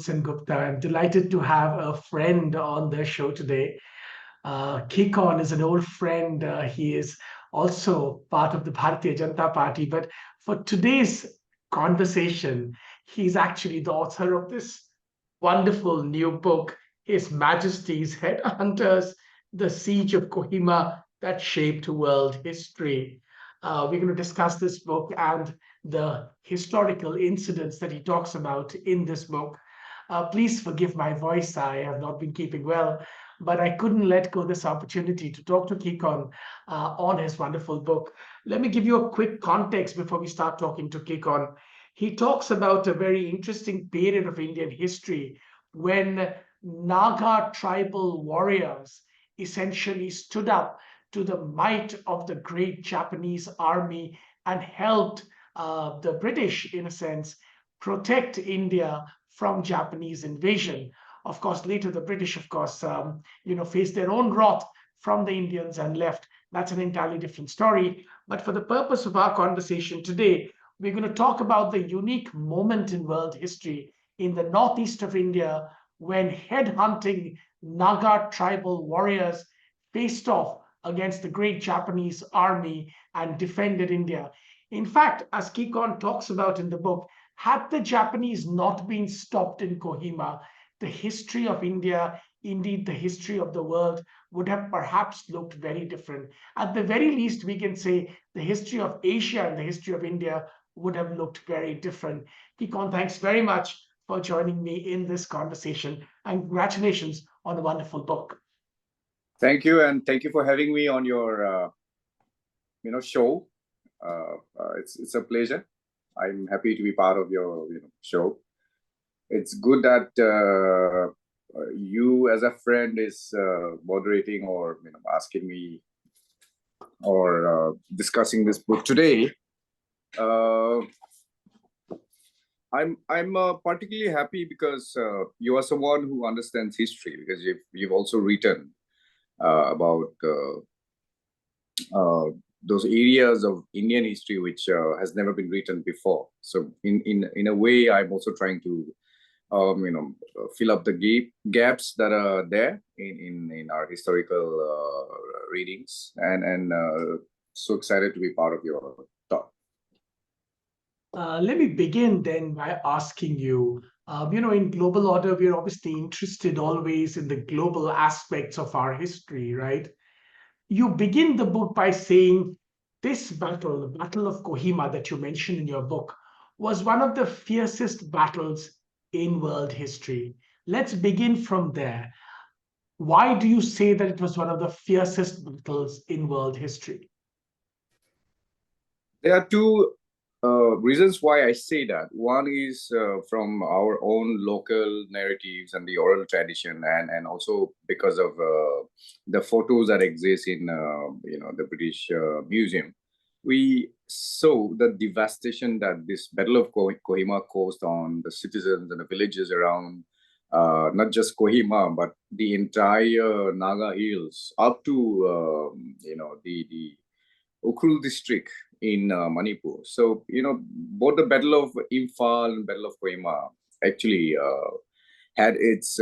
Sengupta. I'm delighted to have a friend on the show today. Kikon is an old friend. He is also part of the Bharatiya Janata Party. But for today's conversation, he's actually the author of this wonderful new book, His Majesty's Headhunters, The Siege of Kohima That Shaped World History. We're going to discuss this book and the historical incidents that he talks about in this book. Please forgive my voice. I have not been keeping well, but I couldn't let go this opportunity to talk to Kikon on his wonderful book. Let me give you a quick context before we start talking to Kikon. He talks about a very interesting period of Indian history when Naga tribal warriors essentially stood up to the might of the great Japanese army and helped the British, in a sense, protect India from Japanese invasion. Of course, later the British, of course, faced their own wrath from the Indians and left. That's an entirely different story. But for the purpose of our conversation today, we're going to talk about the unique moment in world history in the northeast of India when headhunting Naga tribal warriors faced off against the great Japanese army and defended India. In fact, as Kikon talks about in the book, had the Japanese not been stopped in Kohima, the history of India, indeed the history of the world, would have perhaps looked very different. At the very least, we can say the history of Asia and the history of India would have looked very different. Kikon, thanks very much for joining me in this conversation, and congratulations on a wonderful book. Thank you, and thank you for having me on your show. It's a pleasure. I'm happy to be part of your show. It's good that you as a friend is moderating or asking me or discussing this book today. I'm particularly happy because you are someone who understands history, because you've also written about those areas of Indian history which has never been written before. So in a way, I'm also trying to fill up the gaps that are there in our historical readings, and so excited to be part of your talk. Let me begin then by asking you, in Global Order, we're obviously interested always in the global aspects of our history, right? You begin the book by saying this battle, the Battle of Kohima that you mentioned in your book, was one of the fiercest battles in world history. Let's begin from there. Why do you say that it was one of the fiercest battles in world history? There are two reasons why I say that. One is from our own local narratives and the oral tradition, and also because of the photos that exist in the British Museum. We saw the devastation that this Battle of Kohima caused on the citizens and the villages around not just Kohima, but the entire Naga Hills up to the Ukhrul district in Manipur. So both the Battle of Imphal and Battle of Kohima actually had its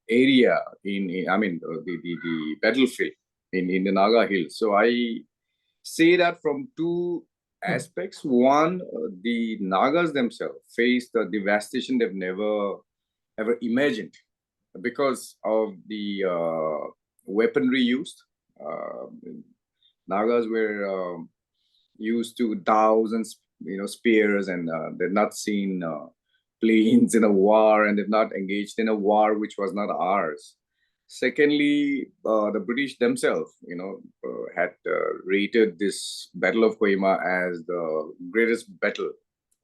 area the battlefield in the Naga Hills. So I say that from two aspects. One, the Nagas themselves faced the devastation they've never ever imagined because of the weaponry used. Nagas were used to dows and spears, and they've not seen planes in a war, and they've not engaged in a war which was not ours. Secondly, the British themselves, had rated this Battle of Kohima as the greatest battle,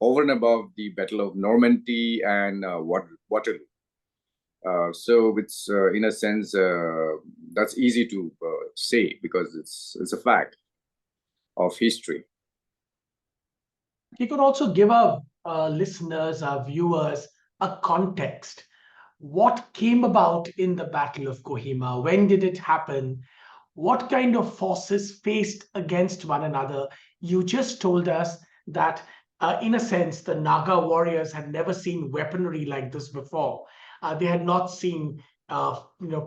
over and above the Battle of Normandy and Waterloo. So it's in a sense that's easy to say because it's a fact of history. You could also give our listeners, our viewers, a context. What came about in the Battle of Kohima? When did it happen? What kind of forces faced against one another? You just told us that In a sense, the Naga warriors had never seen weaponry like this before. They had not seen,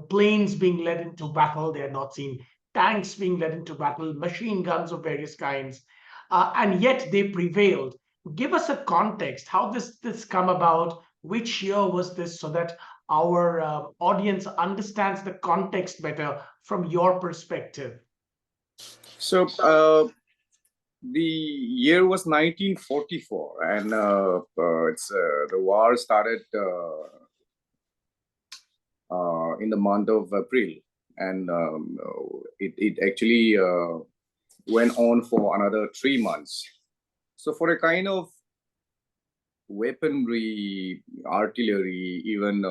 planes being led into battle. They had not seen tanks being led into battle, machine guns of various kinds, and yet they prevailed. Give us a context. How this come about? Which year was this, so that our audience understands the context better from your perspective? So the year was 1944, and it's the war started in the month of April, and it actually went on for another 3 months. So for a kind of weaponry, artillery, even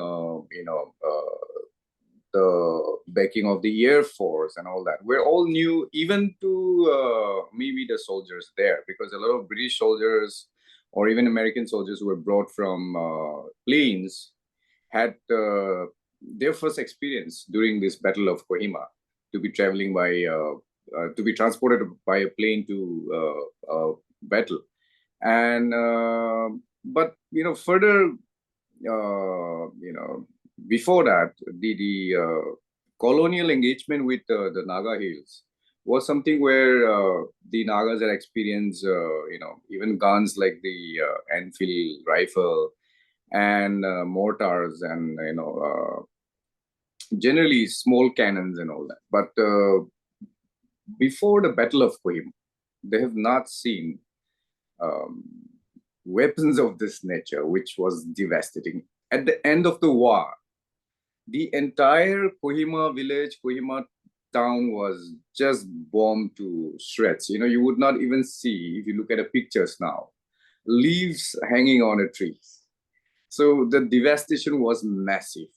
the backing of the Air Force and all that. We're all new, even to maybe the soldiers there, because a lot of British soldiers or even American soldiers who were brought from planes had their first experience during this Battle of Kohima, to be traveling by, to be transported by a plane to battle. And but further, before that, the colonial engagement with the Naga Hills was something where the Nagas had experienced, even guns like the Enfield rifle and mortars, and generally small cannons and all that. But before the Battle of Kohima, they have not seen um, weapons of this nature, which was devastating. At the end of the war, the entire Kohima village, Kohima town was just bombed to shreds. You would not even see, if you look at the pictures now, leaves hanging on a tree. So the devastation was massive,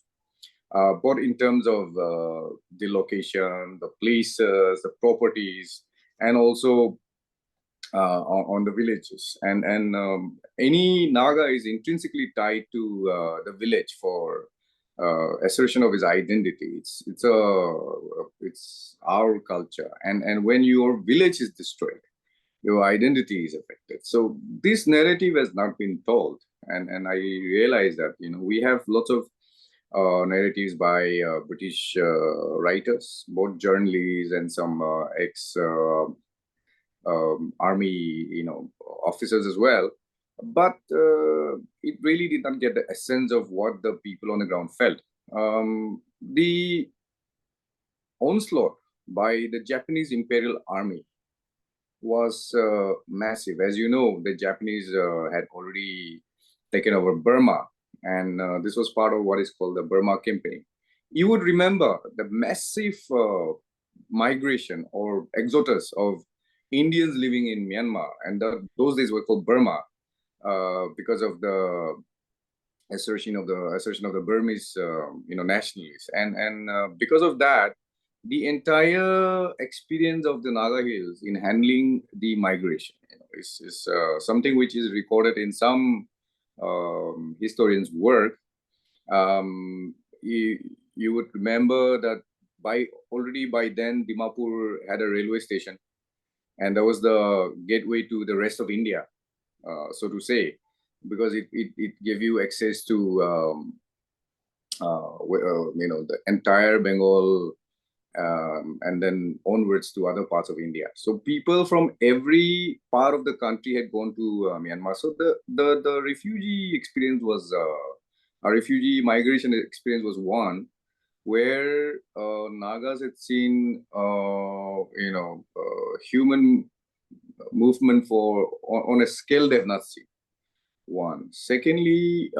both in terms of the location, the places, the properties, and also on the villages. And any Naga is intrinsically tied to the village for assertion of his identity. It's our culture, and when your village is destroyed, your identity is affected. So this narrative has not been told, and I realize that we have lots of narratives by British writers, both journalists and some ex army, officers as well. But it really did not get the essence of what the people on the ground felt. The onslaught by the Japanese Imperial Army was massive. As you know, the Japanese had already taken over Burma, and this was part of what is called the Burma Campaign. You would remember the massive migration or exodus of Indians living in Myanmar, and those days were called Burma, because of the assertion of the Burmese, nationalists, and because of that, the entire experience of the Naga Hills in handling the migration, is something which is recorded in some historians' work. You would remember that already by then, Dimapur had a railway station, and that was the gateway to the rest of India, so to say, because it gave you access to the entire Bengal, and then onwards to other parts of India. So people from every part of the country had gone to Myanmar. So the refugee experience was a refugee migration experience was one where Nagas had seen human movement on a scale they've not seen. One. Secondly,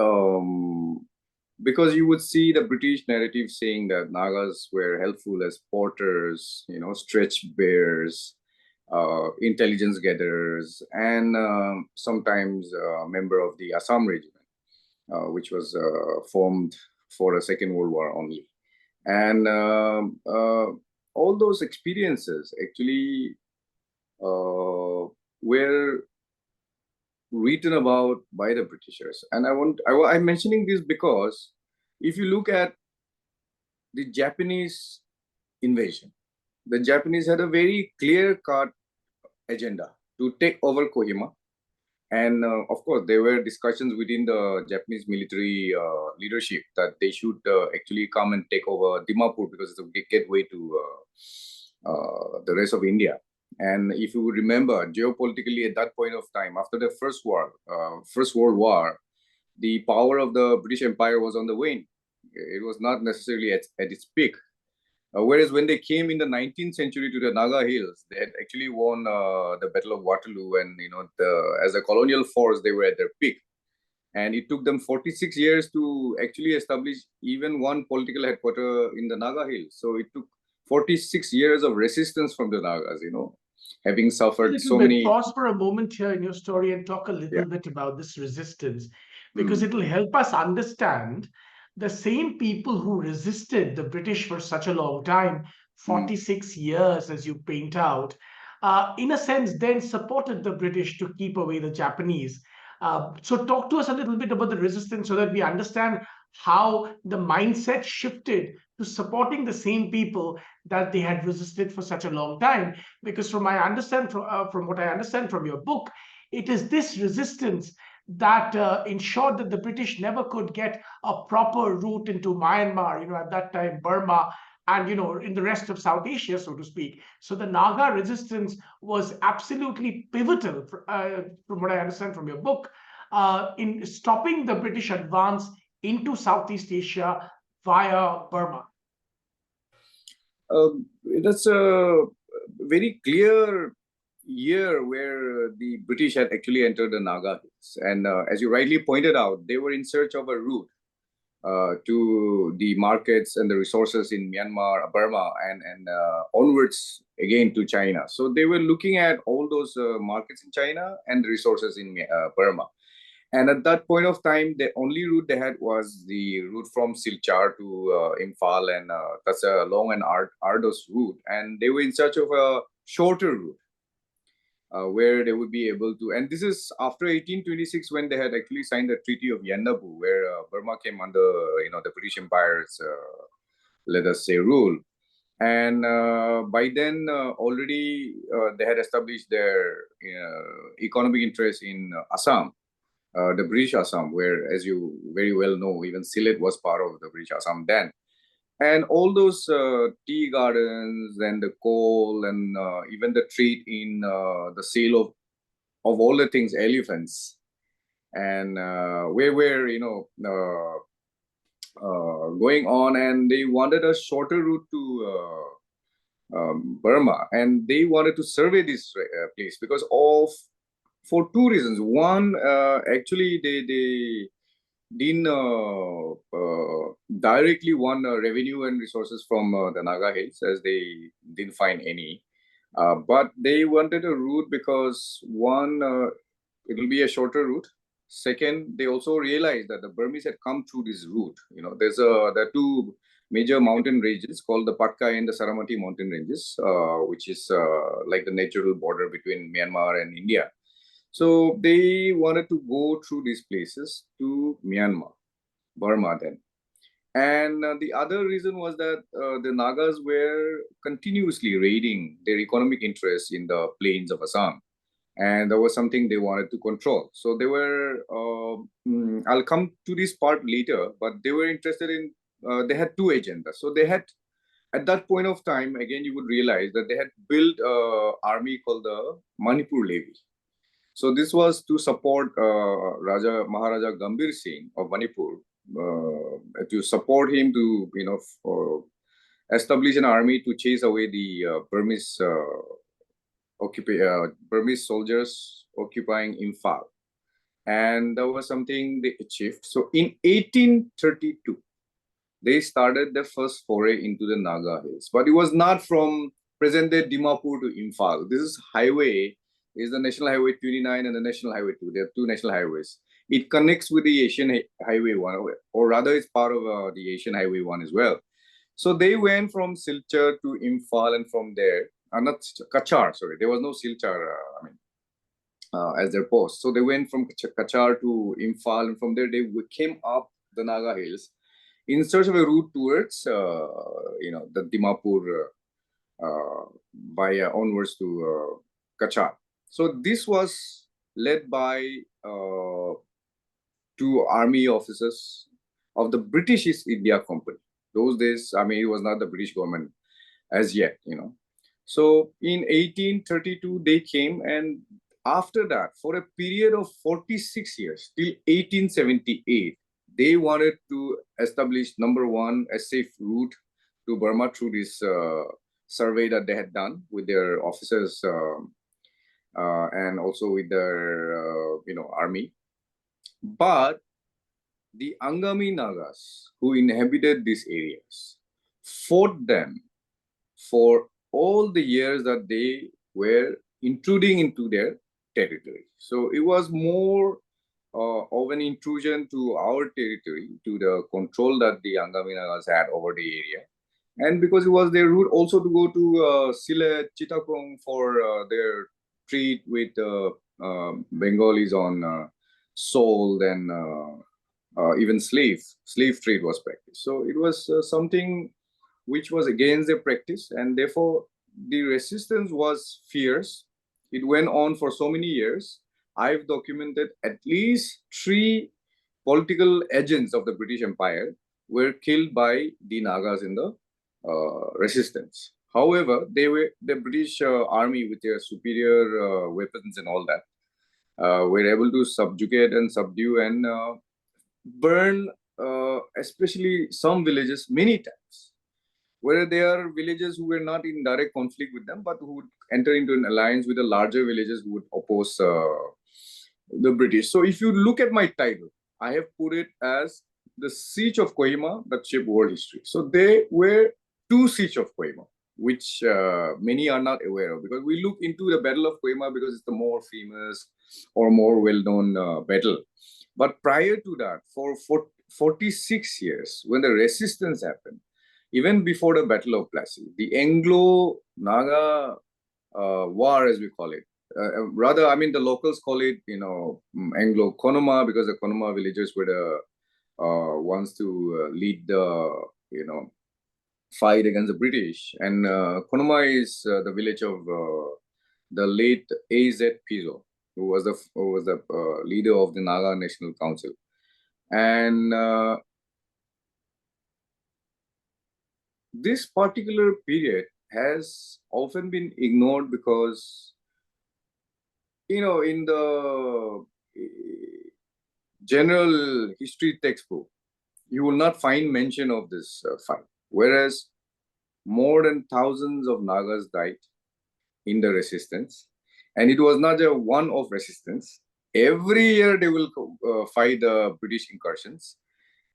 because you would see the British narrative saying that Nagas were helpful as porters, stretch bears, intelligence gatherers, and sometimes a member of the Assam regiment, which was formed for a Second World War only. And all those experiences actually were written about by the Britishers. And I'm mentioning this because if you look at the Japanese invasion, the Japanese had a very clear-cut agenda to take over Kohima And of course, there were discussions within the Japanese military leadership that they should actually come and take over Dimapur because it's a gateway to the rest of India. And if you remember, geopolitically at that point of time, after the First World War, the power of the British Empire was on the wane. It was not necessarily at its peak. Whereas when they came in the 19th century to the Naga Hills, they had actually won the Battle of Waterloo, and as a colonial force, they were at their peak. And it took them 46 years to actually establish even one political headquarters in the Naga Hills. So it took 46 years of resistance from the Nagas, having A suffered little so bit. many. Pause for a moment here in your story and talk a Yeah. little bit about this resistance, because Mm, it'll help us understand the same people who resisted the British for such a long time, mm. 46 years, as you paint out, in a sense, then supported the British to keep away the Japanese. So, talk to us a little bit about the resistance so that we understand how the mindset shifted to supporting the same people that they had resisted for such a long time, because from what I understand from your book, it is this resistance that ensured that the British never could get a proper route into Myanmar, at that time Burma, and in the rest of South Asia, so to speak. So the Naga resistance was absolutely pivotal, from what I understand from your book, in stopping the British advance into Southeast Asia via Burma. That's a very clear year where the British had actually entered the Naga Hills. And as you rightly pointed out, they were in search of a route to the markets and the resources in Myanmar, Burma, and onwards again to China. So they were looking at all those markets in China and the resources in Burma. And at that point of time, the only route they had was the route from Silchar to Imphal, and that's a long and arduous route. And they were in search of a shorter route where they would be able to. And this is after 1826 when they had actually signed the Treaty of Yandabu, where Burma came under the British Empire's let us say rule. And by then already they had established their economic interest in Assam, the British Assam, where, as you very well know, even Sylhet was part of the British Assam then. And all those tea gardens and the coal and even the trade in the sale of all the things, elephants, and where were going on, and they wanted a shorter route to Burma, and they wanted to survey this place because of for two reasons. One, actually, they didn't directly want revenue and resources from the Naga Hills, as they didn't find any. But they wanted a route because one, it will be a shorter route. Second, they also realized that the Burmese had come through this route. There are two major mountain ranges called the Patkai and the Saramati mountain ranges, which is like the natural border between Myanmar and India. So they wanted to go through these places to Myanmar, Burma then. And the other reason was that the Nagas were continuously raiding their economic interests in the plains of Assam. And that was something they wanted to control. So they were, I'll come to this part later, but they were interested in, they had two agendas. So they had, at that point of time, again, you would realize that they had built an army called the Manipur Levy. So this was to support Maharaja Gambhir Singh of Manipur, to support him to establish an army to chase away the Burmese soldiers occupying Imphal, and that was something they achieved. So in 1832, they started their first foray into the Naga Hills, but it was not from present-day Dimapur to Imphal. This highway is the National Highway 29 and the National Highway 2. There are two national highways. It connects with the Asian Highway 1, or rather, it's part of the Asian Highway 1 as well. So they went from Silchar to Imphal, and from there, not Kachar, sorry, there was no Silchar, as their post. So they went from Kachar to Imphal, and from there they came up the Naga Hills in search of a route towards, the Dimapur by onwards to Kachar. So this was led by two army officers of the British East India Company. Those days, I mean, it was not the British government as yet, you know. So in 1832, they came, and after that, for a period of 46 years, till 1878, they wanted to establish, number one, a safe route to Burma through this survey that they had done with their officers and also with their, army. But the Angami Nagas who inhabited these areas fought them for all the years that they were intruding into their territory. So it was more of an intrusion to our territory, to the control that the Angami Nagas had over the area. And because it was their route also to go to Sylhet, Chittagong for their treat with Bengalis on sold and even slave trade was practiced. So it was something which was against their practice, and therefore the resistance was fierce. It went on for so many years. I've documented at least 3 political agents of the British Empire were killed by the Nagas in the resistance. However, the British army with their superior weapons and all that were able to subjugate and subdue and burn, especially some villages, many times. Where there are villages who were not in direct conflict with them, but who would enter into an alliance with the larger villages who would oppose the British. So if you look at my title, I have put it as the Siege of Kohima that shaped world history. So there were 2 Siege of Kohima, which many are not aware of, because we look into the Battle of Kohima because it's the more famous or more well-known battle. But prior to that, for 46 years, when the resistance happened, even before the Battle of Plassey, the Anglo-Naga war, as we call it, rather, I mean, the locals call it, Anglo-Konoma, because the Konoma villagers were the ones to lead the, fight against the British. And Konoma is the village of the late A.Z. Piso, who was the leader of the Naga National Council. And this particular period has often been ignored because, in the general history textbook, you will not find mention of this fight. Whereas more than thousands of Nagas died in the resistance. And it was not a one-off resistance. Every year they will fight the British incursions.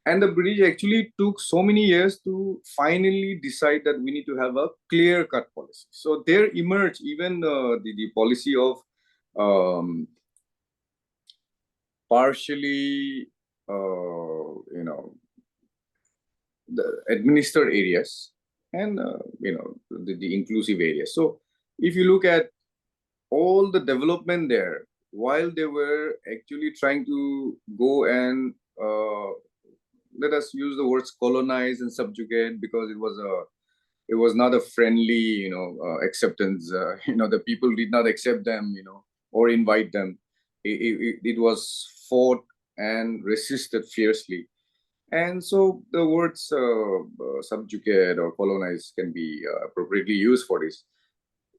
And the British actually took so many years to finally decide that we need to have a clear-cut policy. So there emerged even the policy of partially, the administered areas and, the inclusive areas. So if you look at all the development there, while they were actually trying to go and let us use the words colonize and subjugate, because it was not a friendly acceptance. The people did not accept them, or invite them. It was fought and resisted fiercely. And so the words subjugate or colonize can be appropriately used for this.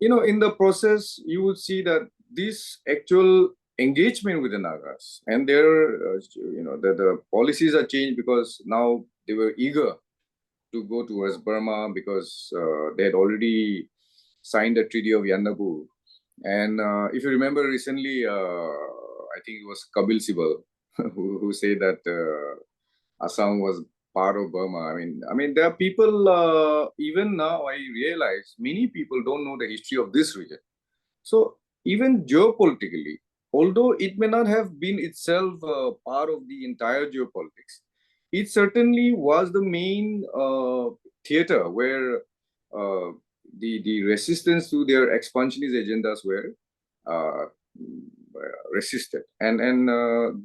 In the process, you would see that this actual engagement with the Nagas and their, the policies are changed, because now they were eager to go towards Burma, because they had already signed the Treaty of Yannabu. And if you remember recently, I think it was Kabil Sibal who said that Assam was part of Burma. I mean, there are people, even now I realize many people don't know the history of this region. So even geopolitically, although it may not have been itself part of the entire geopolitics, it certainly was the main theater where the resistance to their expansionist agendas were resisted. And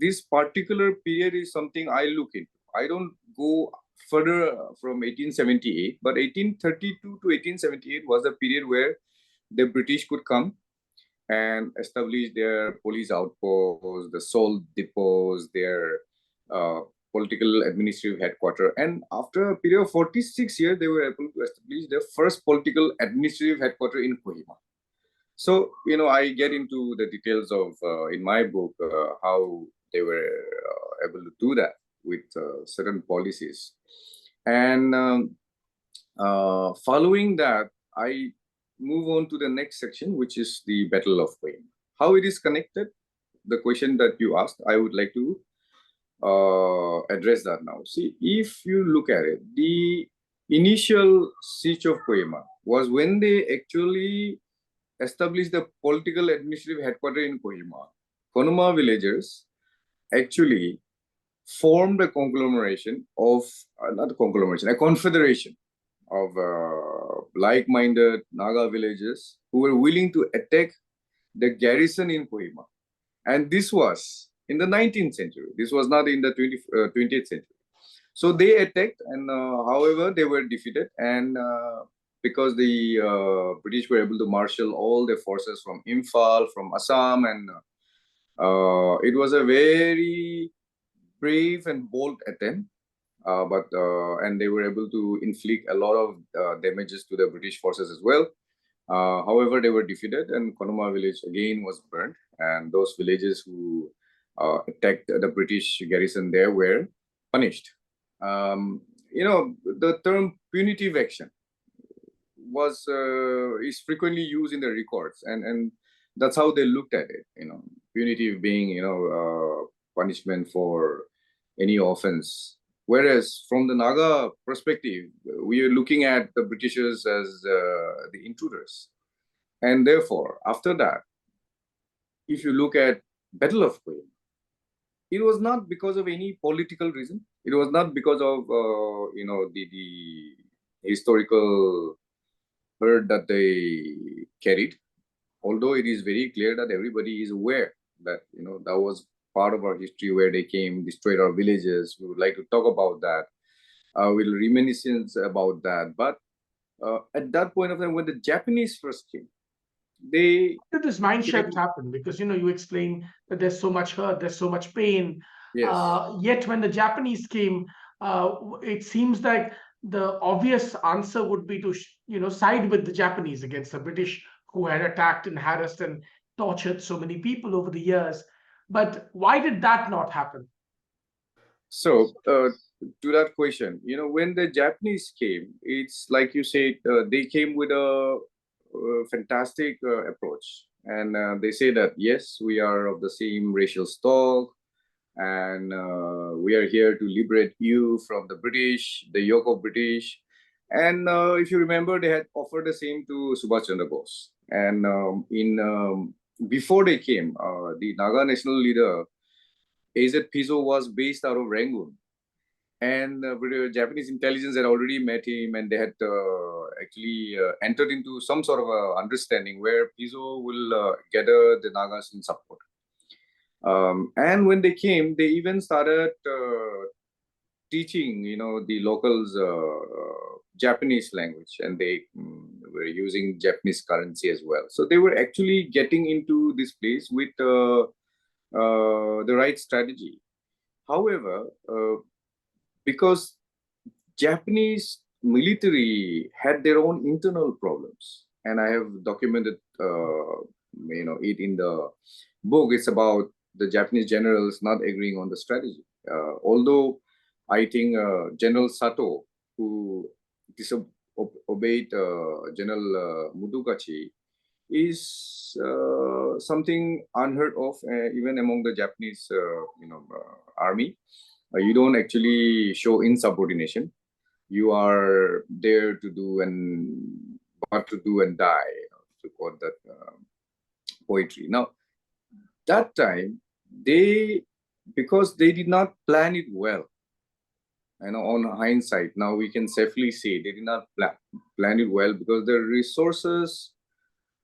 this particular period is something I look into. I don't go further from 1878, but 1832 to 1878 was the period where the British could come and established their police outposts, the salt depots, their uh, political administrative headquarters. And after a period of 46 years, they were able to establish their first political administrative headquarters in Kohima. So, I get into the details of, in my book, how they were able to do that with certain policies. And following that, I move on to the next section, which is the Battle of Kohima. How it is connected, the question that you asked, I would like to address that now. See, if you look at it, the initial siege of Kohima was when they actually established the political administrative headquarters in Kohima. Konoma villagers actually formed a conglomeration of, not a conglomeration, a confederation of like-minded Naga villagers who were willing to attack the garrison in Kohima. And this was in the 19th century. This was not in the 20th century. So they attacked, and however, they were defeated. And because the British were able to marshal all their forces from Imphal, from Assam, and it was a very brave and bold attempt. And they were able to inflict a lot of damages to the British forces as well. However, they were defeated, and Konoma village again was burned. And those villages who attacked the British garrison there were punished. The term punitive action is frequently used in the records, and that's how they looked at it. Punitive being punishment for any offense. Whereas from the Naga perspective, we are looking at the Britishers as the intruders. And therefore, after that, if you look at Battle of Kohima, it was not because of any political reason. It was not because of the historical hurt that they carried. Although it is very clear that everybody is aware that that was part of our history, where they came, destroyed our villages. We would like to talk about that. We'll reminiscence about that. But at that point of time, when the Japanese first came, they Did this mind shift happen? Because you explain that there's so much hurt, there's so much pain. yes. Yet when the Japanese came, it seems like the obvious answer would be to side with the Japanese against the British, who had attacked and harassed and tortured so many people over the years. But why did that not happen? So, to that question, when the Japanese came, it's like you said, they came with a fantastic approach. And they say that, yes, we are of the same racial stock, and we are here to liberate you from the British, the yoke of British. And if you remember, they had offered the same to Subhash Chandra Bose. And before they came, the Naga national leader, AZ Pizzo, was based out of Rangoon. And Japanese intelligence had already met him, and they had actually entered into some sort of a understanding where Pizzo will gather the Nagas in support. And when they came, they even started teaching, the locals Japanese language, and they were using Japanese currency as well. So they were actually getting into this place with the right strategy. However, because Japanese military had their own internal problems, and I have documented, it in the book. It's about the Japanese generals not agreeing on the strategy. Although I think General Sato, who disobeyed General Mudukachi, is something unheard of even among the Japanese, army. You don't actually show insubordination. You are there to do and die, to quote that poetry. Now, that time, because they did not plan it well, on hindsight, now we can safely say they did not plan it well, because the resources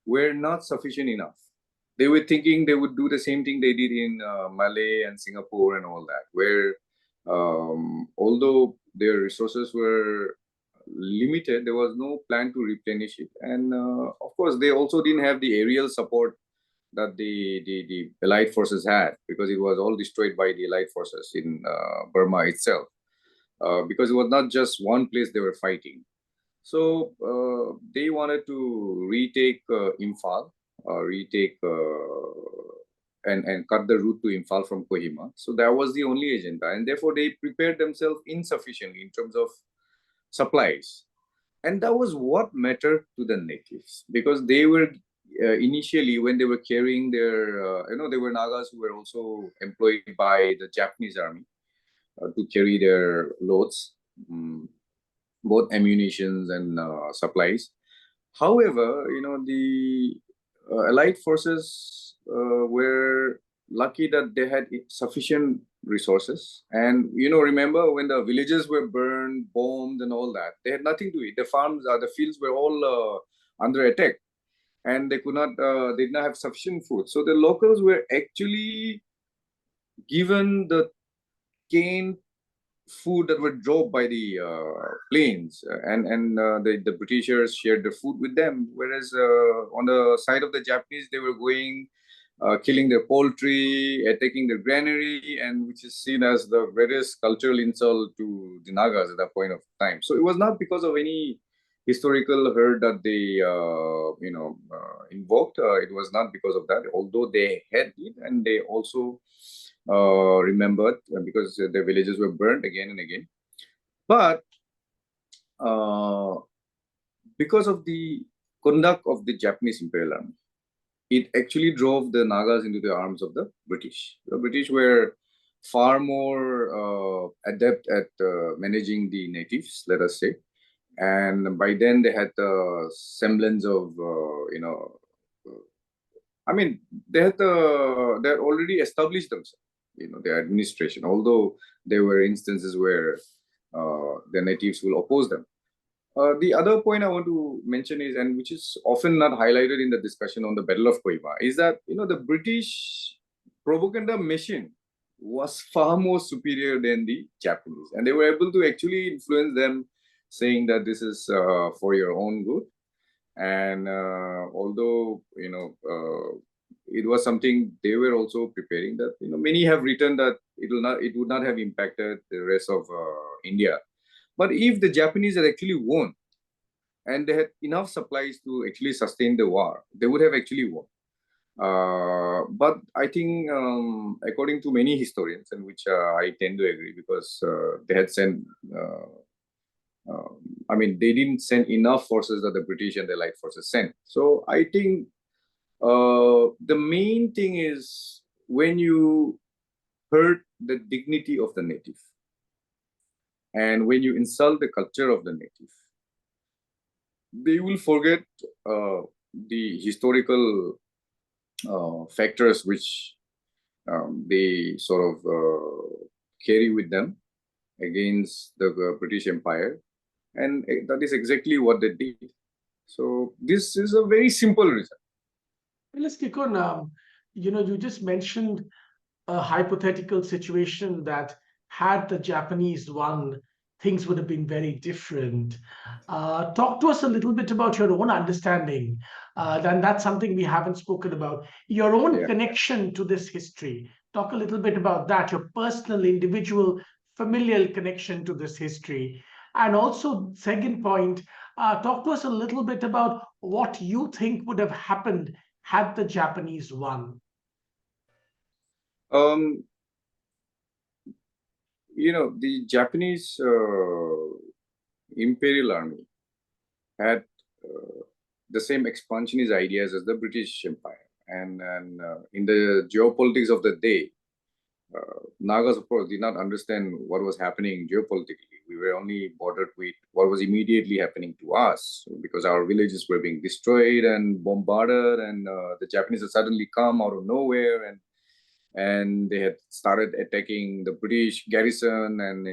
were not sufficient enough. They were thinking they would do the same thing they did in Malay and Singapore and all that, where although their resources were limited, there was no plan to replenish it. And of course, they also didn't have the aerial support that the Allied forces had, because it was all destroyed by the Allied forces in Burma itself. Because it was not just one place they were fighting. So they wanted to retake Imphal, retake and cut the route to Imphal from Kohima. So that was the only agenda, and therefore they prepared themselves insufficiently in terms of supplies. And that was what mattered to the natives, because they were initially, when they were carrying their, they were Nagas who were also employed by the Japanese army to carry their loads, both ammunitions and supplies. However, the Allied forces were lucky that they had sufficient resources. And remember when the villages were burned, bombed, and all that, they had nothing to eat. The farms, the fields were all under attack, and they could not, they did not have sufficient food. So the locals were actually given the canned food that were dropped by the planes, and the Britishers shared the food with them. Whereas on the side of the Japanese, they were going, killing their poultry, attacking their granary, and which is seen as the greatest cultural insult to the Nagas at that point of time. So it was not because of any historical hurt that they invoked. It was not because of that, although they had it, and they also remembered, because their villages were burned again and again. But because of the conduct of the Japanese Imperial Army, it actually drove the Nagas into the arms of the British. The British were far more adept at managing the natives, let us say. And by then they had the semblance of, I mean, they had already established themselves, their administration, although there were instances where the natives will oppose them. The other point I want to mention is, and which is often not highlighted in the discussion on the Battle of Kohima, is that the British propaganda machine was far more superior than the Japanese, and they were able to actually influence them, saying that this is for your own good. And although it was something they were also preparing, that many have written that it would not have impacted the rest of India. But if the Japanese had actually won, and they had enough supplies to actually sustain the war, they would have actually won. But I think, according to many historians, and which I tend to agree, because they had sent, they didn't send enough forces that the British and the Allied forces sent. So I think the main thing is, when you hurt the dignity of the native, and when you insult the culture of the native, they will forget the historical factors which they sort of carry with them against the British Empire. And that is exactly what they did. So this is a very simple reason. Well, let's click on, you just mentioned a hypothetical situation that had the Japanese won, things would have been very different. Talk to us a little bit about your own understanding. Then that's something we haven't spoken about. Your own Yeah. connection to this history. Talk a little bit about that, your personal, individual, familial connection to this history. And also, second point, talk to us a little bit about what you think would have happened had the Japanese won. Um, the Japanese Imperial Army had the same expansionist ideas as the British Empire. And in the geopolitics of the day, Nagas, of course, did not understand what was happening geopolitically. We were only bothered with what was immediately happening to us, because our villages were being destroyed and bombarded, and the Japanese had suddenly come out of nowhere, and they had started attacking the British garrison, and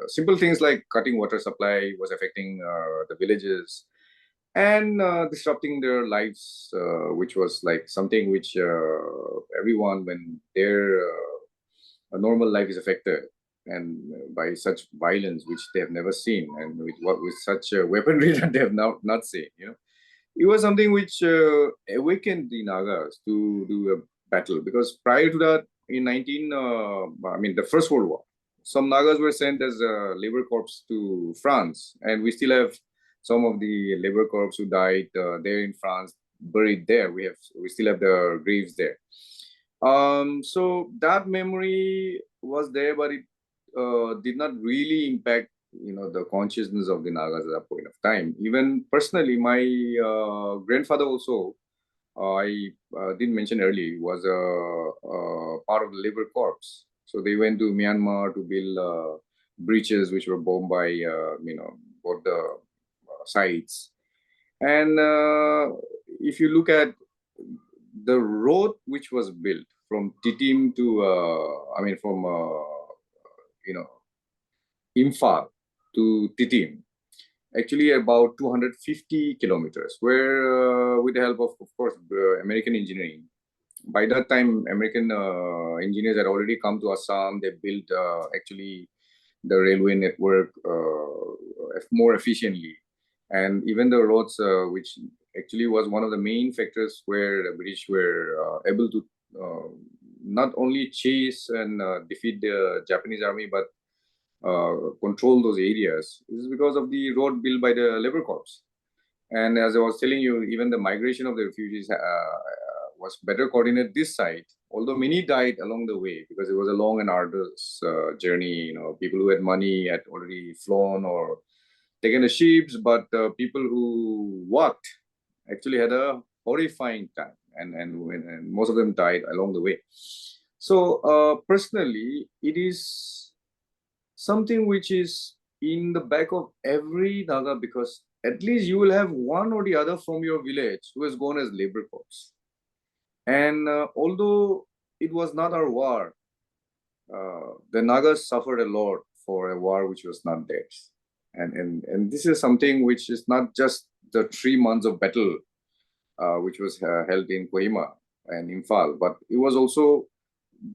simple things like cutting water supply was affecting the villages, and disrupting their lives, which was like something which everyone, when their normal life is affected, and by such violence which they have never seen, and with such weaponry that they have not seen, it was something which awakened the Nagas to do a battle, because prior to that, in the First World War, some Nagas were sent as labor corps to France, and we still have some of the labor corps who died there in France buried there. We still have the graves there. So that memory was there, but it did not really impact the consciousness of the Nagas at that point of time. Even personally, my grandfather also, I didn't mention earlier, was a part of the labor corps. So they went to Myanmar to build breaches which were bombed by both the sides. And if you look at the road which was built from Titim to from Imphal to Titim, actually about 250 kilometers, where with the help of course, American engineering. By that time, American engineers had already come to Assam. They built actually the railway network more efficiently. And even the roads, which actually was one of the main factors where the British were able to not only chase and defeat the Japanese army, but control those areas, is because of the road built by the labor corps. And as I was telling you, even the migration of the refugees was better coordinated this side, although many died along the way because it was a long and arduous journey. People who had money had already flown or taken the ships, but people who walked actually had a horrifying time, and most of them died along the way. So personally, it is something which is in the back of every Naga, because at least you will have one or the other from your village who has gone as labor corps. And although it was not our war, the Nagas suffered a lot for a war which was not theirs. And this is something which is not just the 3 months of battle which was held in Kohima and Imphal, but it was also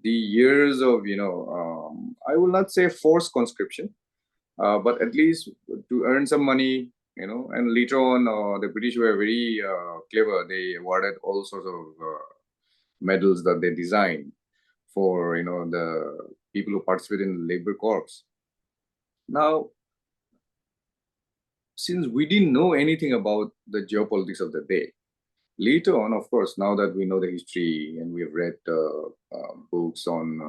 the years of, I will not say forced conscription, but at least to earn some money, and later on, the British were very clever. They awarded all sorts of medals that they designed for, the people who participate in labor corps. Now, since we didn't know anything about the geopolitics of the day, later on, of course, now that we know the history and we have read books on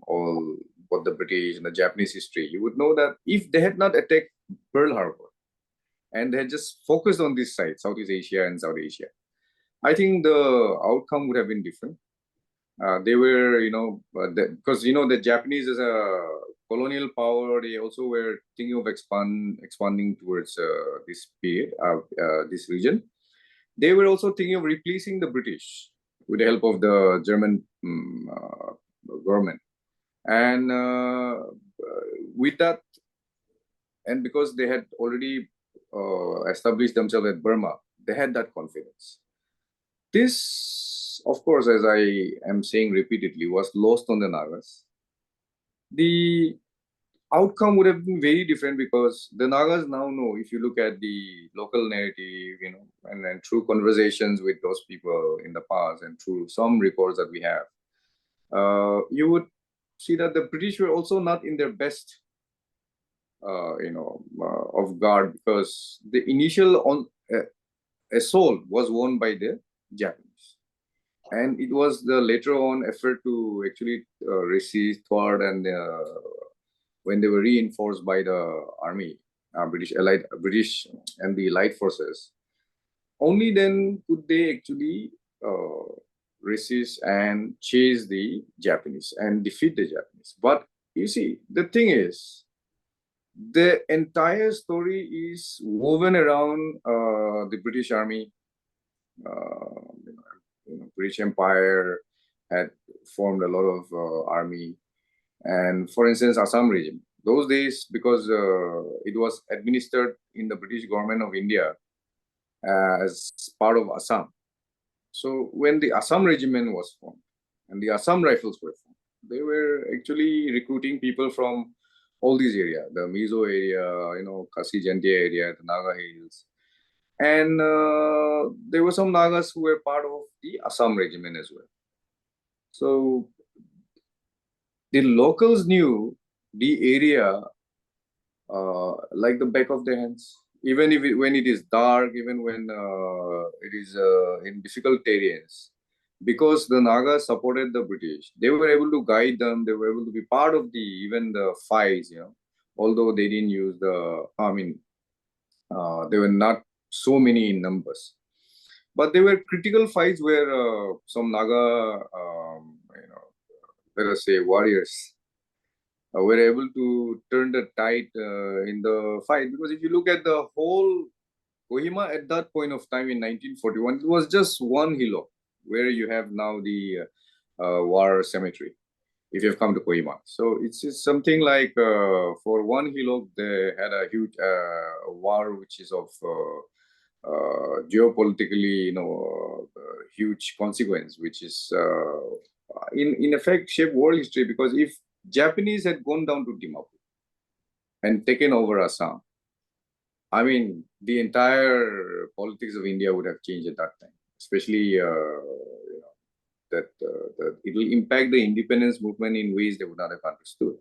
all what the British and the Japanese history, you would know that if they had not attacked Pearl Harbor and they had just focused on this side, Southeast Asia and South Asia, I think the outcome would have been different. They were, because the Japanese as a colonial power, they also were thinking of expanding towards this period, this region. They were also thinking of replacing the British with the help of the German government. And with that, and because they had already established themselves at Burma, they had that confidence. This, of course, as I am saying repeatedly, was lost on the Nagas. The outcome would have been very different, because the Nagas now know, if you look at the local narrative, and then through conversations with those people in the past and through some records that we have, you would see that the British were also not in their best, of guard, because the initial assault was won by the Japanese. And it was the later on effort to actually resist, thwart, and when they were reinforced by the army, British and the Allied forces, only then could they actually resist and chase the Japanese and defeat the Japanese. But you see, the thing is, the entire story is woven around the British Army. British Empire had formed a lot of army, and for instance, Assam region. Those days, because it was administered in the British government of India as part of Assam. So when the Assam regiment was formed and the Assam Rifles were formed, they were actually recruiting people from all these areas, the Mizo area, Kasi Jantia area, the Naga Hills. And there were some Nagas who were part of the Assam regiment as well. So the locals knew the area like the back of their hands. Even if when it is dark, even when it is in difficult terrains, because the Nagas supported the British, they were able to guide them. They were able to be part of the even the fights. Although they didn't use the, I mean, they were not so many in numbers, but they were critical fights where some Naga, let us say warriors were able to turn the tide in the fight. Because if you look at the whole Kohima at that point of time in 1941, it was just one hillock where you have now the war cemetery. If you have come to Kohima, so it's just something like for one hillock they had a huge war, which is of geopolitically, huge consequence, which is in effect shape world history. Because if Japanese had gone down to Dimapur and taken over Assam, I mean, the entire politics of India would have changed at that time, especially that it will impact the independence movement in ways they would not have understood.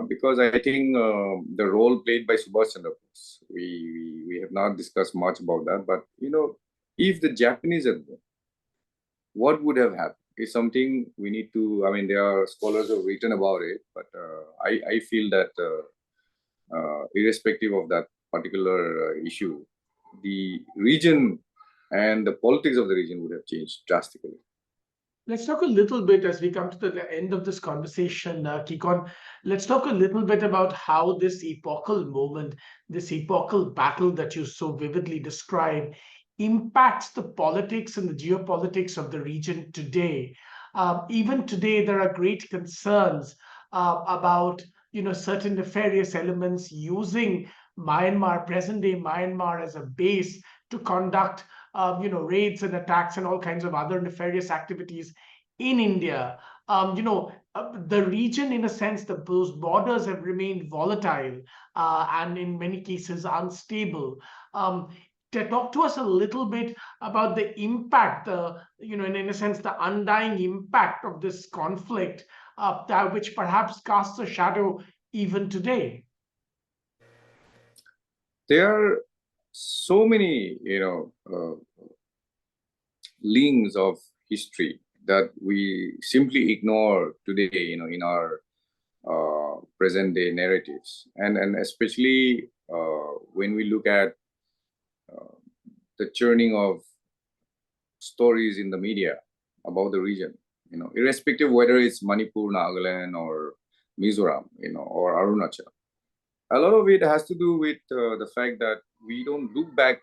Because I think the role played by Subhash Chandra Bose, we have not discussed much about that, but if the Japanese had gone, what would have happened is something we need to. I mean, there are scholars who have written about it, but I feel that irrespective of that particular issue, the region and the politics of the region would have changed drastically. Let's talk a little bit as we come to the end of this conversation, Kikon. Let's talk a little bit about how this epochal moment, this epochal battle that you so vividly describe, impacts the politics and the geopolitics of the region today. Even today, there are great concerns about certain nefarious elements using Myanmar, present-day Myanmar, as a base to conduct raids and attacks and all kinds of other nefarious activities in India. The region, in a sense, those borders have remained volatile and in many cases unstable. Talk to us a little bit about the impact, in a sense, the undying impact of this conflict, which perhaps casts a shadow even today. There are so many, links of history that we simply ignore today, in our present day narratives, and especially when we look at the churning of stories in the media about the region, irrespective whether it's Manipur, Nagaland, or Mizoram, or Arunachal. A lot of it has to do with the fact that we don't look back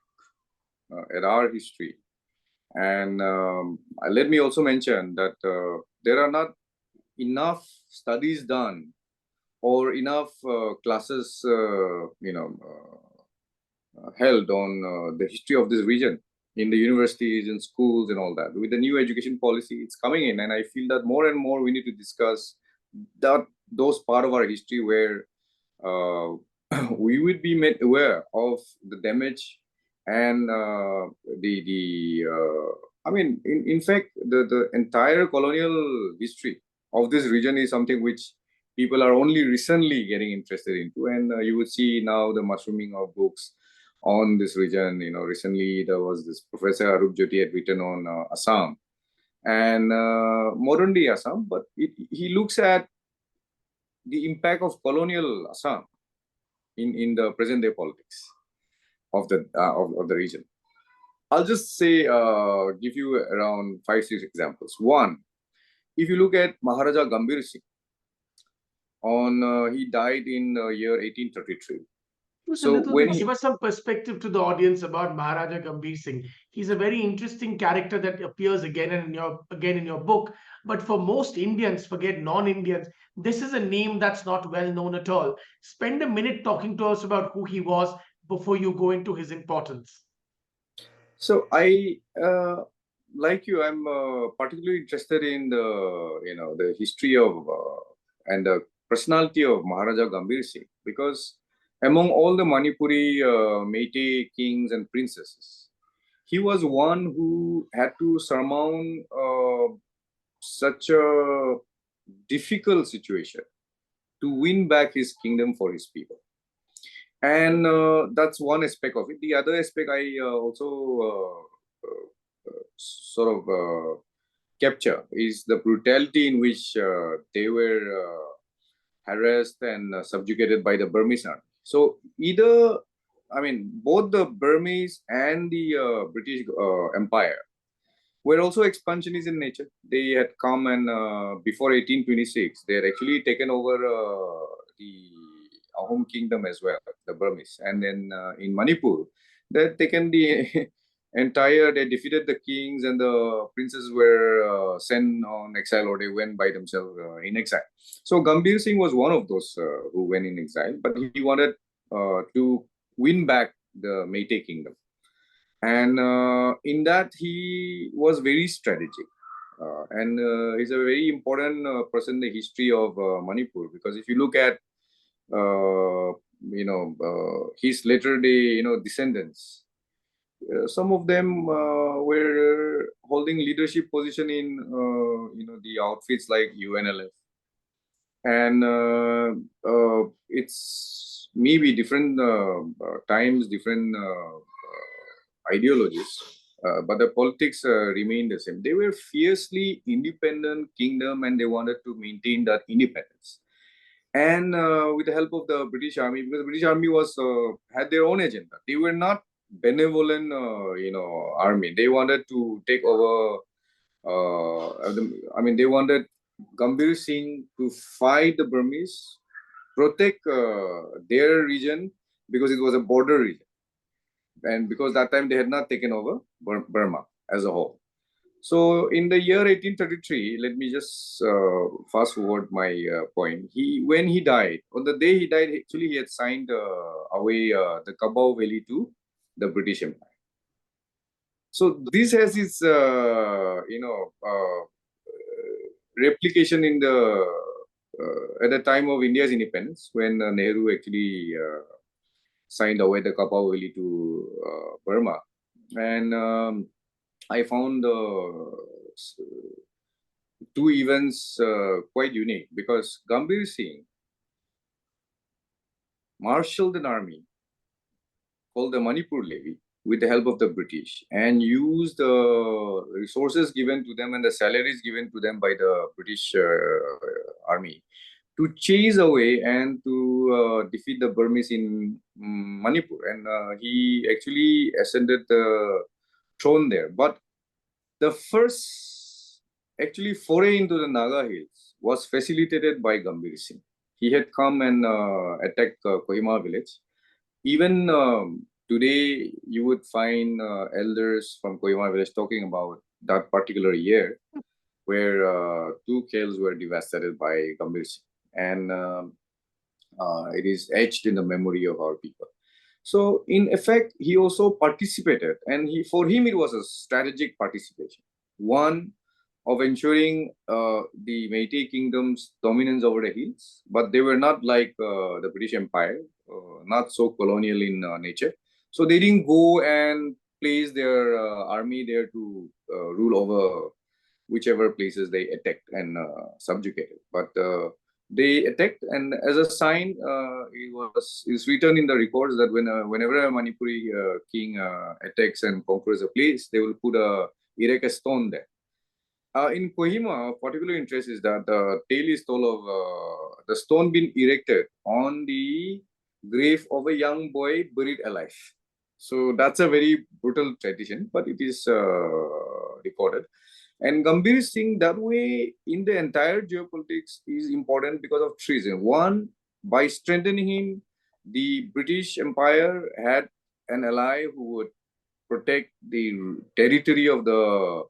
at our history. And let me also mention that there are not enough studies done or enough classes, held on the history of this region in the universities and schools and all that. With the new education policy, it's coming in, and I feel that more and more we need to discuss those part of our history where we would be made aware of the damage and I mean, in fact, the entire colonial history of this region is something which people are only recently getting interested into, and you would see now the mushrooming of books on this region. Recently there was this Professor Arup Jyoti had written on Assam and modern day Assam, but he looks at the impact of colonial Assam in the present day politics of the region. I'll just say, give you around 5-6 examples. One, if you look at Maharaja Gambhir Singh, he died in the year 1833. A So little when bit, give us some perspective to the audience about Maharaja Gambhir Singh. He's a very interesting character that appears again in your book. But for most Indians, forget non-Indians, this is a name that's not well known at all. Spend a minute talking to us about who he was before you go into his importance. So I, like you, I'm particularly interested in the history of and the personality of Maharaja Gambhir Singh, because Among all the Manipuri Meitei kings and princesses, he was one who had to surmount such a difficult situation to win back his kingdom for his people. And that's one aspect of it. The other aspect I also sort of capture is the brutality in which they were harassed and subjugated by the Burmese army. So either, I mean, both the Burmese and the British Empire were also expansionists in nature. They had come and before 1826, they had actually taken over the Ahom kingdom as well, the Burmese. And then in Manipur, they had taken the they defeated the kings and the princes were sent on exile or they went by themselves in exile. So Gambhir Singh was one of those who went in exile, but he wanted to win back the Meitei kingdom. And in that, he was very strategic. And he's a very important person in the history of Manipur, because if you look at his later day descendants, some of them were holding leadership position in the outfits like UNLF, and it's maybe different times, different ideologies, but the politics remained the same. They were fiercely independent kingdom, and they wanted to maintain that independence. And with the help of the British Army, because the British Army was had their own agenda. They were not benevolent, army. They wanted to take over. They wanted Gambhir Singh to fight the Burmese, protect their region because it was a border region, and because that time they had not taken over Burma as a whole. So in the year 1833, let me just fast forward my point. When he died, on the day he died, actually he had signed away the Kabau Valley to the British Empire. So this has its replication in the at the time of India's independence, when Nehru actually signed away the Kabau Valley to Burma, and I found two events quite unique, because Gambhir Singh marshaled an army called the Manipur Levy with the help of the British, and used the resources given to them and the salaries given to them by the British army to chase away and to defeat the Burmese in Manipur. And he actually ascended the throne there. But the first actually foray into the Naga hills was facilitated by Gambhir Singh. He had come and attacked Kohima village. Even today, you would find elders from Kohima village talking about that particular year, where two kales were devastated by Gambhir Singh. And it is etched in the memory of our people. So in effect, he also participated, and for him it was a strategic participation. One, of ensuring the Meitei kingdom's dominance over the hills, but they were not like the British Empire, not so colonial in nature. So they didn't go and place their army there to rule over whichever places they attacked and subjugated. But they attacked, and as a sign, it's written in the records that whenever a Manipuri king attacks and conquers a place, they will erect a stone there. In Kohima, particular interest is that the tale is told of the stone being erected on the grave of a young boy buried alive. So that's a very brutal tradition, but it is recorded. And Gambhir Singh, that way, in the entire geopolitics, is important because of three reasons. One, by strengthening him, the British Empire had an ally who would protect the territory of the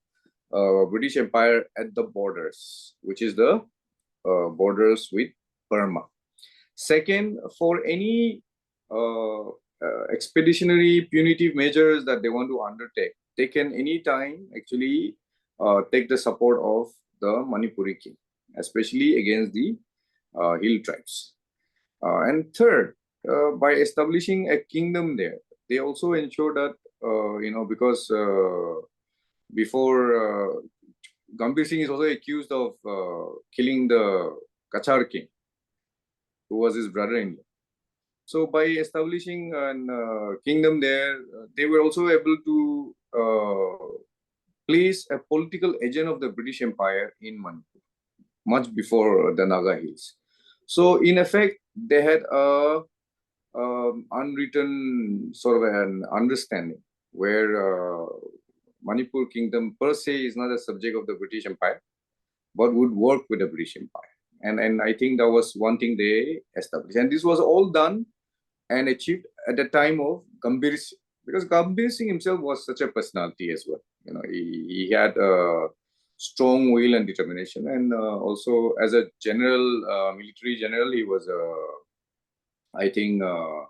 British Empire at the borders, which is the borders with Burma. Second, for any expeditionary punitive measures that they want to undertake, they can anytime actually take the support of the Manipuri king, especially against the hill tribes. And third, by establishing a kingdom there, they also ensure that, because before Gambhir Singh is also accused of killing the Kachar king, who was his brother-in-law. So by establishing a kingdom there, they were also able to place a political agent of the British Empire in Manipur, much before the Naga Hills. So in effect, they had a unwritten sort of an understanding where Manipur kingdom per se is not a subject of the British Empire, but would work with the British Empire. And I think that was one thing they established. And this was all done and achieved at the time of Gambhir Singh, because Gambhir Singh himself was such a personality as well. He had a strong will and determination, and also as a general, military general, he was, I think, a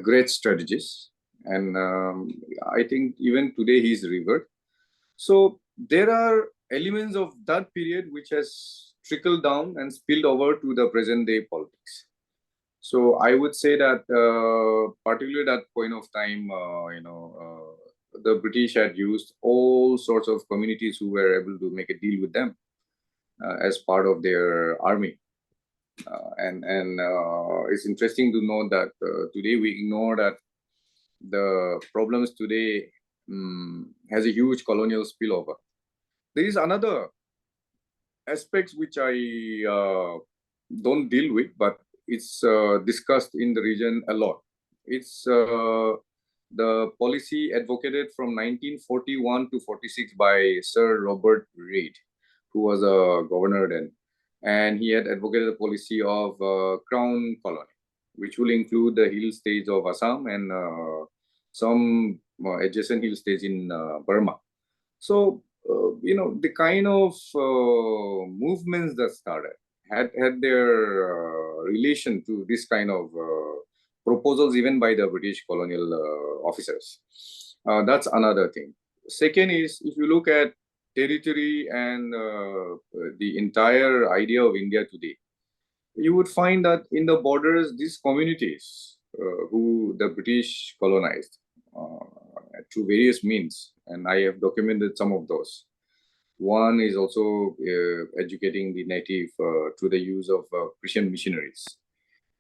great strategist. And I think even today he's revered. So there are elements of that period which has trickled down and spilled over to the present day politics. So I would say that, particularly at that point of time, the British had used all sorts of communities who were able to make a deal with them as part of their army. And it's interesting to know that today we ignore that the problems today has a huge colonial spillover. There is another aspects which I don't deal with, but it's discussed in the region a lot. It's the policy advocated from 1941 to 46 by Sir Robert Reid, who was a governor then. And he had advocated a policy of crown colony, which will include the hill states of Assam and some adjacent hill states in Burma. So, the kind of movements that started had their relation to this kind of proposals, even by the British colonial officers. That's another thing. Second is, if you look at territory and the entire idea of India today, you would find that in the borders, these communities who the British colonized through various means, and I have documented some of those. One is also educating the native through the use of Christian missionaries,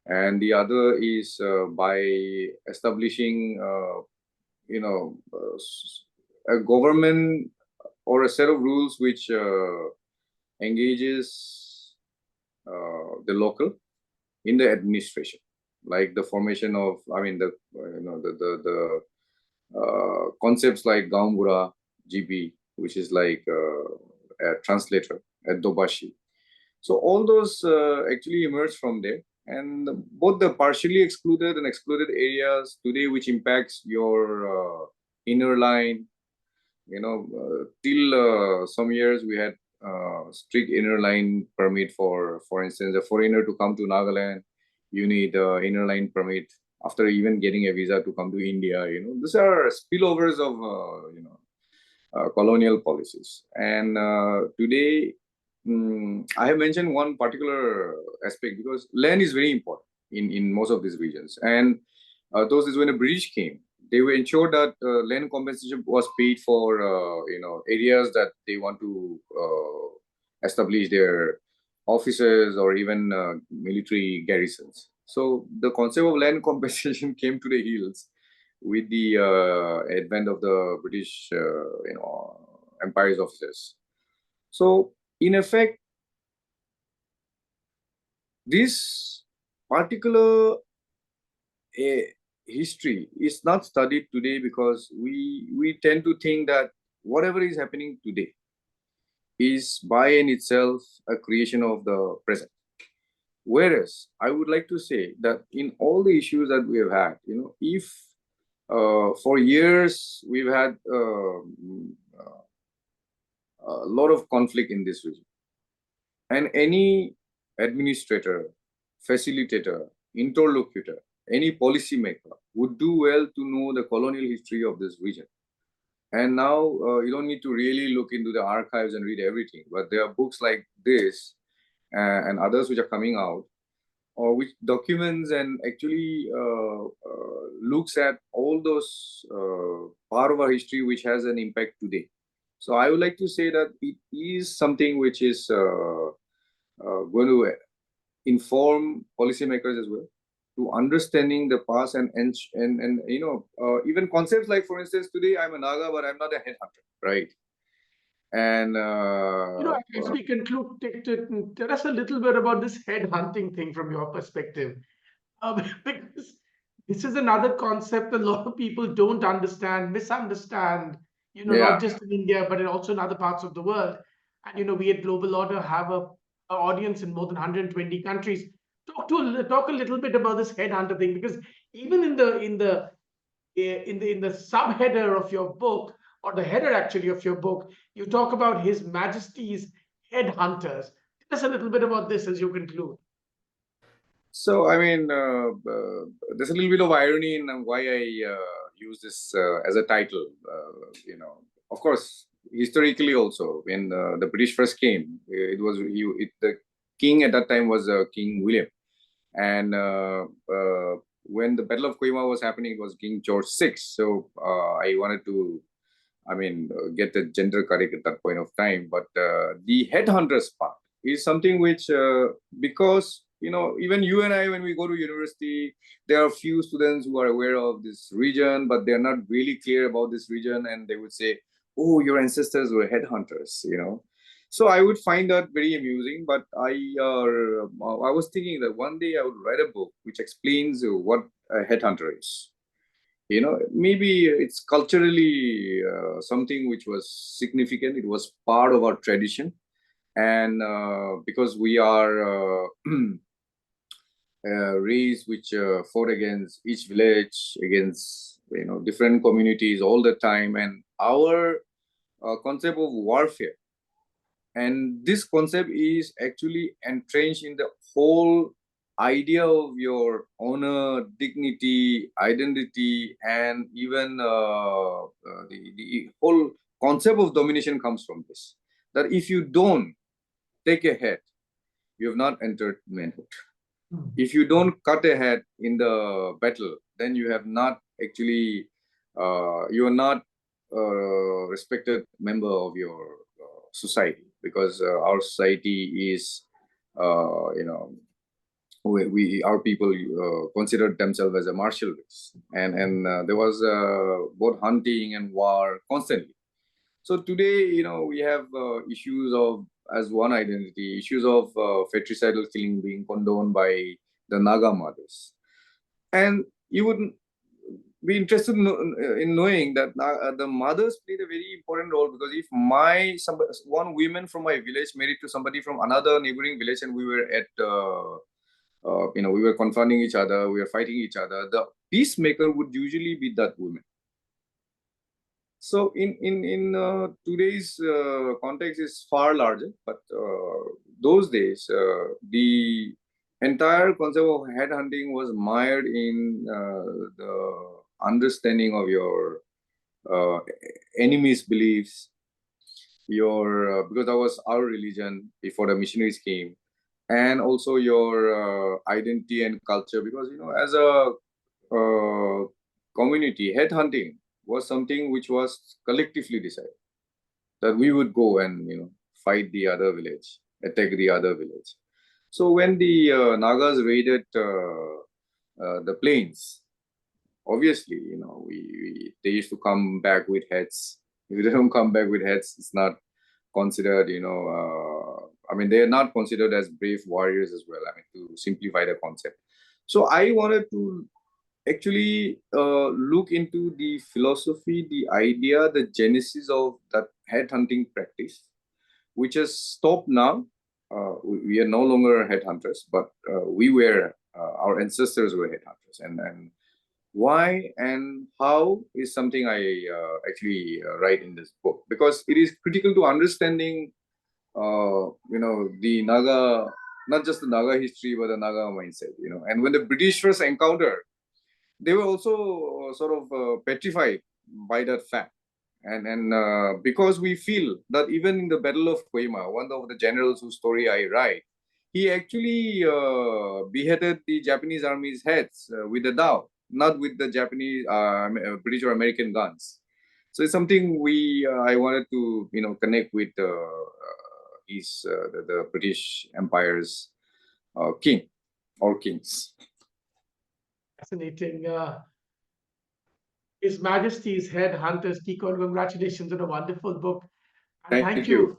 and the other is by establishing, a government or a set of rules which engages the local in the administration, like the formation of, I mean, the concepts like Gaumbura, GB, which is like a translator, a Dobashi. So all those actually emerged from there. And both the partially excluded and excluded areas today, which impacts your inner line, till some years we had strict inner line permit for instance, a foreigner to come to Nagaland, you need inner line permit after even getting a visa to come to India. These are spillovers of colonial policies. And today, I have mentioned one particular aspect because land is very important in most of these regions. And those is when the British came, they were ensured that land compensation was paid for areas that they want to establish their offices or even military garrisons. So the concept of land compensation came to the hills with the advent of the British, empire's officers. So in effect, this particular history is not studied today because we tend to think that whatever is happening today is by in itself a creation of the present. Whereas I would like to say that in all the issues that we have had, if for years we've had a lot of conflict in this region, and any administrator, facilitator, interlocutor, any policymaker would do well to know the colonial history of this region. And now you don't need to really look into the archives and read everything, but there are books like this and others which are coming out or which documents and actually looks at all those part of our history which has an impact today. So I would like to say that it is something which is going to inform policymakers as well to understanding the past and even concepts like, for instance, today I'm a Naga, but I'm not a headhunter, right? And As we conclude, tell us a little bit about this head hunting thing from your perspective. Because this is another concept a lot of people don't understand, misunderstand, not yeah. just in India, but also in other parts of the world. And, we at Global Order have a audience in more than 120 countries. Talk a little bit about this headhunter thing, because even in the subheader of your book, or the header actually of your book, you talk about His Majesty's headhunters. Tell us a little bit about this as you conclude. So, I mean, there's a little bit of irony in why I use this as a title. Of course, historically also, when the British first came, the king at that time was King William, and when the Battle of Kohima was happening, it was King George VI. So I wanted to, I mean, get the gender correct at that point of time. But the headhunters part is something which, because even you and I, when we go to university, there are few students who are aware of this region, but they're not really clear about this region, and they would say, "Oh, your ancestors were headhunters." So I would find that very amusing. But I was thinking that one day I would write a book which explains what a headhunter is. Maybe it's culturally something which was significant. It was part of our tradition, and because we are race which fought against each village, against different communities all the time, and our concept of warfare, and this concept is actually entrenched in the whole idea of your honor, dignity, identity, and even the whole concept of domination comes from this. That if you don't take a head, you have not entered manhood. If you don't cut a head in the battle, then you have not actually, you are not a respected member of your society, because our society is, our people considered themselves as a martial race, and there was both hunting and war constantly. So today, we have issues of, as one identity, issues of fratricidal killing being condoned by the Naga mothers. And you would be interested in knowing that the mothers played a very important role, because if one woman from my village married to somebody from another neighboring village, and we were at we were confronting each other, we were fighting each other, the peacemaker would usually be that woman. So in today's context is far larger, but those days the entire concept of headhunting was mired in the understanding of your enemy's beliefs, your because that was our religion before the missionaries came, and also your identity and culture. Because as a community, headhunting was something which was collectively decided, that we would go and fight the other village, attack the other village. So when the Nagas raided the plains, obviously they used to come back with heads. If they don't come back with heads, it's not considered. I mean, they are not considered as brave warriors as well. I mean, to simplify the concept. So I wanted to actually look into the philosophy, the idea, the genesis of that headhunting practice, which has stopped now. We are no longer headhunters, but we were, our ancestors were headhunters. And why and how is something I actually write in this book, because it is critical to understanding, the Naga, not just the Naga history, but the Naga mindset, And when the British first encountered, they were also sort of petrified by that fact. And because we feel that even in the Battle of Kohima, one of the generals whose story I write, he actually beheaded the Japanese army's heads with a dao, not with the Japanese, British or American guns. So it's something I wanted to connect with the British Empire's king or kings. Fascinating. His Majesty's Headhunters, Kikon, congratulations on a wonderful book. And Thank you,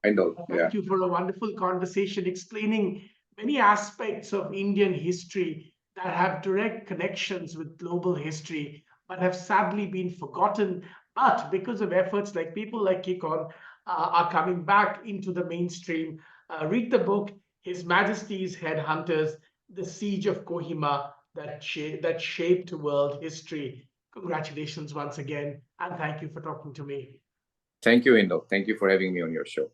Hindol. Yeah. thank you for a wonderful conversation explaining many aspects of Indian history that have direct connections with global history, but have sadly been forgotten. But because of efforts like people like Kikon are coming back into the mainstream, read the book, His Majesty's Headhunters, The Siege of Kohima, that shaped world history. Congratulations once again, and thank you for talking to me. Thank you, Hindol. Thank you for having me on your show.